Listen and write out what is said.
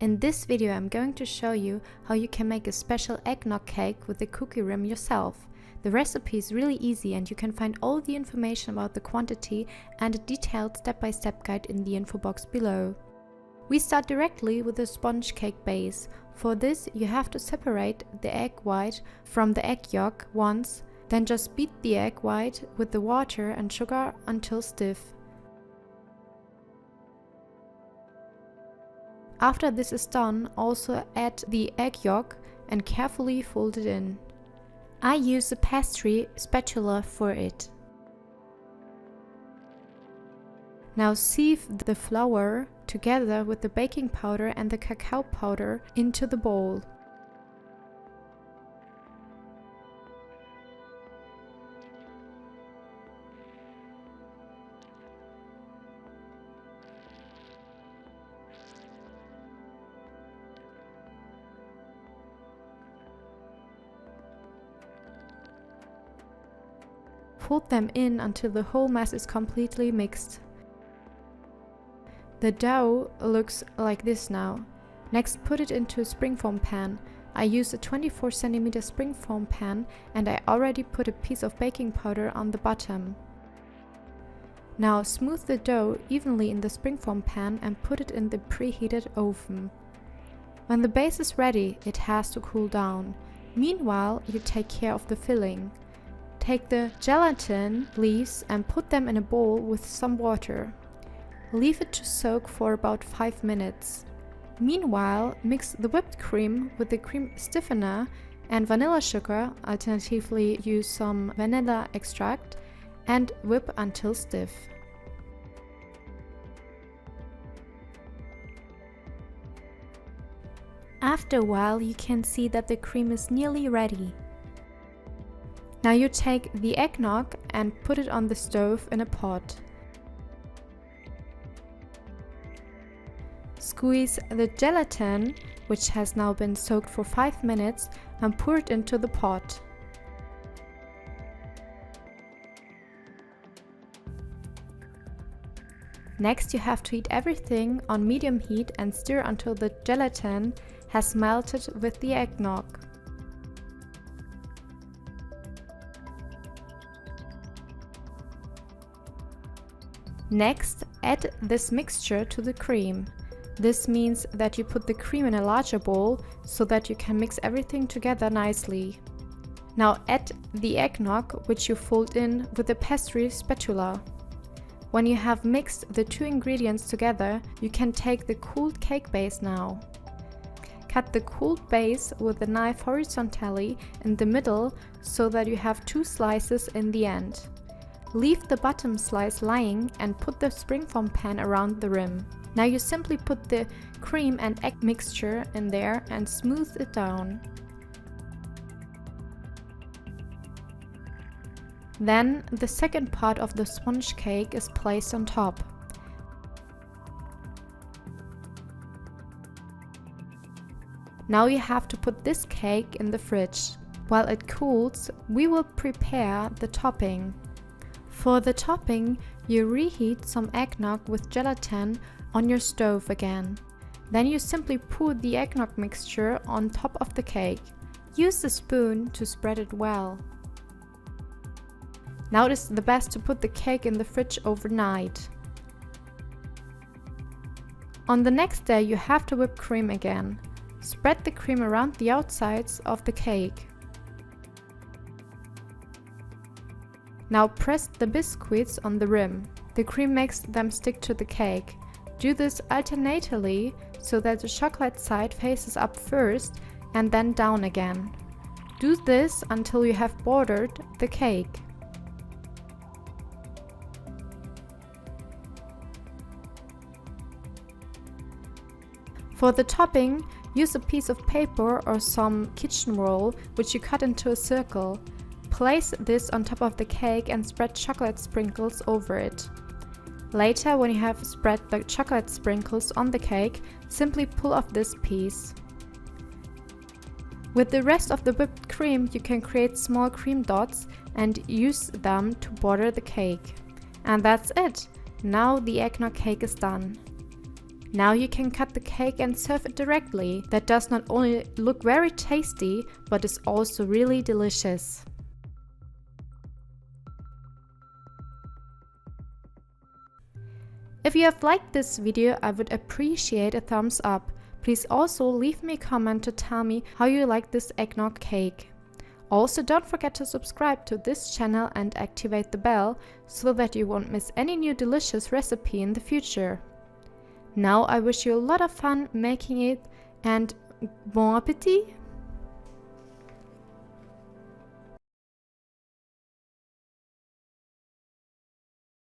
In this video I'm going to show you how you can make a special eggnog cake with the cookie rim yourself. The recipe is really easy and you can find all the information about the quantity and a detailed step-by-step guide in the info box below. We start directly with a sponge cake base. For this you have to separate the egg white from the egg yolk once, then just beat the egg white with the water and sugar until stiff. After this is done, also add the egg yolk and carefully fold it in. I use a pastry spatula for it. Now sieve the flour together with the baking powder and the cacao powder into the bowl. Fold them in until the whole mass is completely mixed. The dough looks like this now. Next, put it into a springform pan. I used a 24 cm springform pan and I already put a piece of baking powder on the bottom. Now smooth the dough evenly in the springform pan and put it in the preheated oven. When the base is ready, it has to cool down. Meanwhile, you take care of the filling. Take the gelatin leaves and put them in a bowl with some water. Leave it to soak for about 5 minutes. Meanwhile, mix the whipped cream with the cream stiffener and vanilla sugar, alternatively use some vanilla extract, and whip until stiff. After a while, you can see that the cream is nearly ready. Now you take the eggnog and put it on the stove in a pot. Squeeze the gelatin, which has now been soaked for 5 minutes, and pour it into the pot. Next you have to heat everything on medium heat and stir until the gelatin has melted with the eggnog. Next, add this mixture to the cream. This means that you put the cream in a larger bowl so that you can mix everything together nicely. Now add the eggnog, which you fold in with a pastry spatula. When you have mixed the two ingredients together, you can take the cooled cake base now. Cut the cooled base with a knife horizontally in the middle so that you have 2 slices in the end. Leave the bottom slice lying and put the springform pan around the rim. Now you simply put the cream and egg mixture in there and smooth it down. Then the second part of the sponge cake is placed on top. Now you have to put this cake in the fridge. While it cools, we will prepare the topping. For the topping, you reheat some eggnog with gelatin on your stove again. Then you simply pour the eggnog mixture on top of the cake. Use the spoon to spread it well. Now it is the best to put the cake in the fridge overnight. On the next day you have to whip cream again. Spread the cream around the outsides of the cake. Now press the biscuits on the rim. The cream makes them stick to the cake. Do this alternately so that the chocolate side faces up first and then down again. Do this until you have bordered the cake. For the topping, use a piece of paper or some kitchen roll which you cut into a circle. Place this on top of the cake and spread chocolate sprinkles over it. Later, when you have spread the chocolate sprinkles on the cake, simply pull off this piece. With the rest of the whipped cream, you can create small cream dots and use them to border the cake. And that's it! Now the eggnog cake is done. Now you can cut the cake and serve it directly. That does not only look very tasty, but is also really delicious. If you have liked this video, I would appreciate a thumbs up. Please also leave me a comment to tell me how you like this eggnog cake. Also, don't forget to subscribe to this channel and activate the bell so that you won't miss any new delicious recipe in the future. Now I wish you a lot of fun making it and bon appétit!